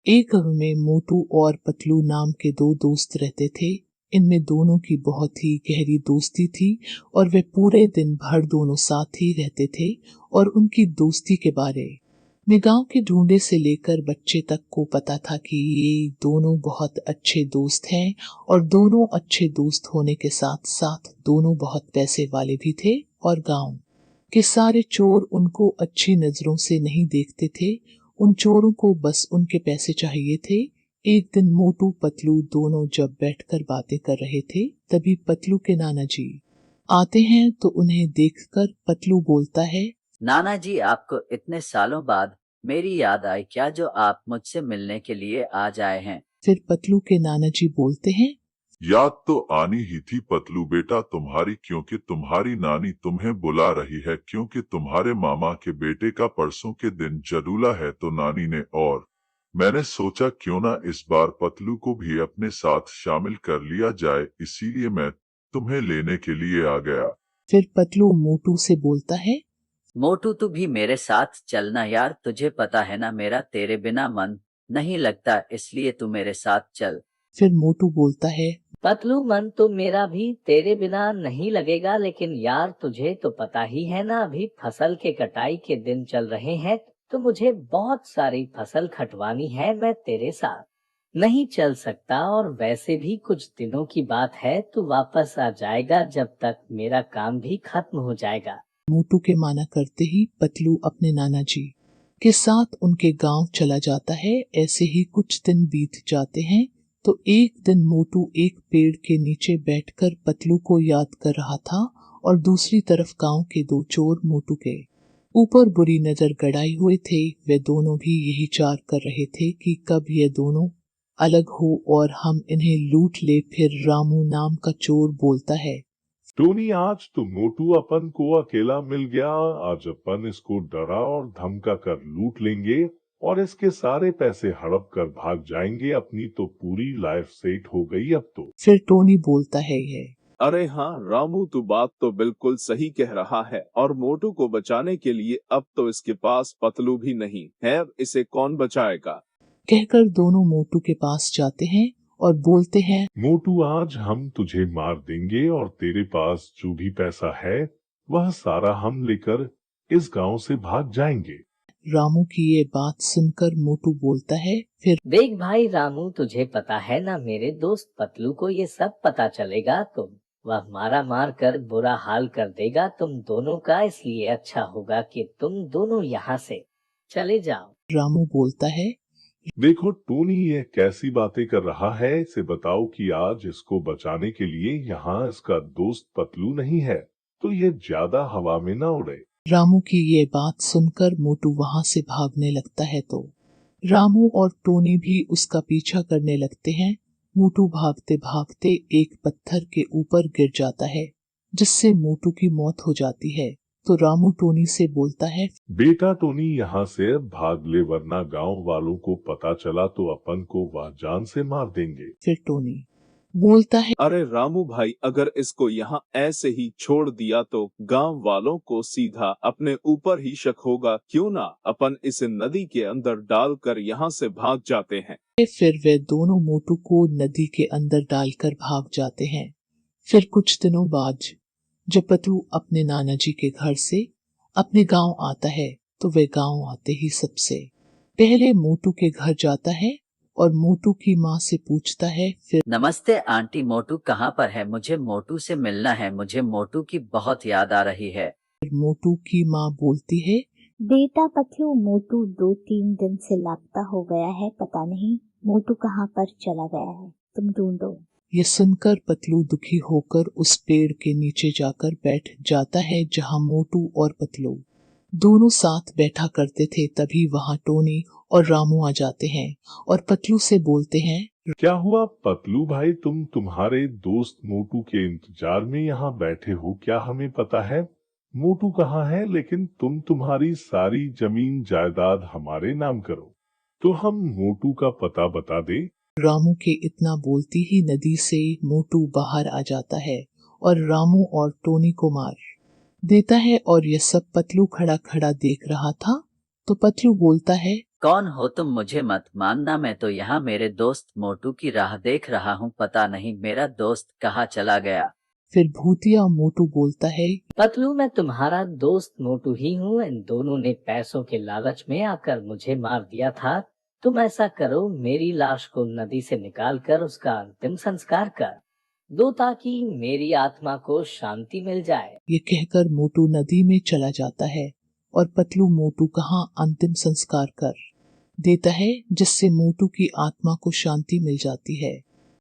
एक घर में मोटू और पतलू नाम के दो दोस्त रहते थे। इनमें दोनों की बहुत ही गहरी दोस्ती थी और वे पूरे दिन भर दोनों साथ ही रहते थे। और उनकी दोस्ती के बारे में गांव के ढूंढे से लेकर बच्चे तक को पता था कि ये दोनों बहुत अच्छे दोस्त हैं। और दोनों अच्छे दोस्त होने के साथ साथ दोनों बहुत पैसे वाले भी थे। और गांव के सारे चोर उनको अच्छी नजरों से नहीं देखते थे। उन चोरों को बस उनके पैसे चाहिए थे। एक दिन मोटू पतलू दोनों जब बैठकर बातें कर रहे थे, तभी पतलू के नाना जी आते हैं। तो उन्हें देखकर पतलू बोलता है, नाना जी, आपको इतने सालों बाद मेरी याद आई क्या, जो आप मुझसे मिलने के लिए आज आए हैं? फिर पतलू के नाना जी बोलते हैं, याद तो आनी ही थी पतलू बेटा तुम्हारी, क्योंकि तुम्हारी नानी तुम्हें बुला रही है, क्योंकि तुम्हारे मामा के बेटे का परसों के दिन जलूला है। तो नानी ने और मैंने सोचा क्यों ना इस बार पतलू को भी अपने साथ शामिल कर लिया जाए, इसीलिए मैं तुम्हें लेने के लिए आ गया। फिर पतलू मोटू से बोलता है, मोटू, तू भी मेरे साथ चलना यार, तुझे पता है ना मेरा तेरे बिना मन नहीं लगता, इसलिए तू मेरे साथ चल। फिर मोटू बोलता है, पतलू, मन तो मेरा भी तेरे बिना नहीं लगेगा, लेकिन यार तुझे तो पता ही है ना, अभी फसल के कटाई के दिन चल रहे हैं, तो मुझे बहुत सारी फसल खटवानी है, मैं तेरे साथ नहीं चल सकता। और वैसे भी कुछ दिनों की बात है, तू वापस आ जाएगा, जब तक मेरा काम भी खत्म हो जाएगा। मोटू के माना करते ही पतलू अपने नाना जी के साथ उनके गांव चला जाता है। ऐसे ही कुछ दिन बीत जाते हैं। तो एक दिन मोटू एक पेड़ के नीचे बैठकर पतलू को याद कर रहा था और दूसरी तरफ गांव के दो चोर मोटू के ऊपर बुरी नजर गड़ाए हुए थे। वे दोनों भी यही चाह कर रहे थे कि कब ये दोनों अलग हो और हम इन्हें लूट ले। फिर रामू नाम का चोर बोलता है, टोनी, आज तो मोटू अपन को अकेला मिल गया। आज अपन इसको डरा और धमका कर लूट लेंगे और इसके सारे पैसे हड़प कर भाग जाएंगे। अपनी तो पूरी लाइफ सेट हो गई अब तो। फिर टोनी बोलता है, अरे हाँ रामू, तू बात तो बिल्कुल सही कह रहा है, और मोटू को बचाने के लिए अब तो इसके पास पतलू भी नहीं है, इसे कौन बचाएगा? कहकर दोनों मोटू के पास जाते हैं और बोलते हैं, मोटू, आज हम तुझे मार देंगे और तेरे पास जो भी पैसा है वह सारा हम लेकर इस गांव से भाग जाएंगे। रामू की ये बात सुनकर मोटू बोलता है, फिर देख भाई रामू, तुझे पता है ना, मेरे दोस्त पतलू को ये सब पता चलेगा तो वह मारा मार कर बुरा हाल कर देगा तुम दोनों का, इसलिए अच्छा होगा कि तुम दोनों यहाँ से चले जाओ। रामू बोलता है, देखो टोनी, ये कैसी बातें कर रहा है। इसे बताओ कि आज इसको बचाने के लिए यहाँ इसका दोस्त पतलू नहीं है, तो ये ज्यादा हवा में ना उड़े। रामू की ये बात सुनकर मोटू वहाँ से भागने लगता है। तो रामू और टोनी भी उसका पीछा करने लगते हैं। मोटू भागते भागते एक पत्थर के ऊपर गिर जाता है, जिससे मोटू की मौत हो जाती है। तो रामू टोनी से बोलता है, बेटा टोनी, यहाँ से भाग ले, वरना गांव वालों को पता चला तो अपन को वह जान से मार देंगे। फिर टोनी बोलता है, अरे रामू भाई, अगर इसको यहाँ ऐसे ही छोड़ दिया तो गांव वालों को सीधा अपने ऊपर ही शक होगा, क्यों ना अपन इसे नदी के अंदर डालकर यहाँ से भाग जाते हैं। फिर वे दोनों मोटू को नदी के अंदर डालकर भाग जाते हैं। फिर कुछ दिनों बाद जब पतलू अपने नाना जी के घर से अपने गांव आता है, तो वे गांव आते ही सबसे पहले मोटू के घर जाता है और मोटू की माँ से पूछता है, फिर नमस्ते आंटी, मोटू कहाँ पर है? मुझे मोटू से मिलना है, मुझे मोटू की बहुत याद आ रही है। मोटू की माँ बोलती है, बेटा पतलू, मोटू 2-3 दिन से लापता हो गया है, पता नहीं मोटू कहाँ पर चला गया है, तुम ढूंढो। ये सुनकर पतलू दुखी होकर उस पेड़ के नीचे जाकर बैठ जाता है जहाँ मोटू और पतलू दोनों साथ बैठा करते थे। तभी वहाँ टोनी और रामू आ जाते हैं और पतलू से बोलते हैं, क्या हुआ पतलू भाई, तुम तुम्हारे दोस्त मोटू के इंतजार में यहाँ बैठे हो? क्या हमें पता है मोटू कहाँ है? लेकिन तुम तुम्हारी सारी जमीन जायदाद हमारे नाम करो तो हम मोटू का पता बता दे। रामू के इतना बोलती ही नदी से मोटू बाहर आ जाता है और रामू और टोनी को मार देता है। और यह सब पतलू खड़ा खड़ा देख रहा था। तो पतलू बोलता है, कौन हो तुम? मुझे मत मानना, मैं तो यहाँ मेरे दोस्त मोटू की राह देख रहा हूँ। पता नहीं मेरा दोस्त कहाँ चला गया। फिर भूतिया मोटू बोलता है, पतलू, मैं तुम्हारा दोस्त मोटू ही हूँ। इन दोनों ने पैसों के लालच में आकर मुझे मार दिया था। तुम ऐसा करो, मेरी लाश को नदी से निकाल कर उसका अंतिम संस्कार कर दो ताकि मेरी आत्मा को शांति मिल जाए। ये कहकर मोटू नदी में चला जाता है और पतलू मोटू का अंतिम संस्कार कर देता है, जिससे मोटू की आत्मा को शांति मिल जाती है।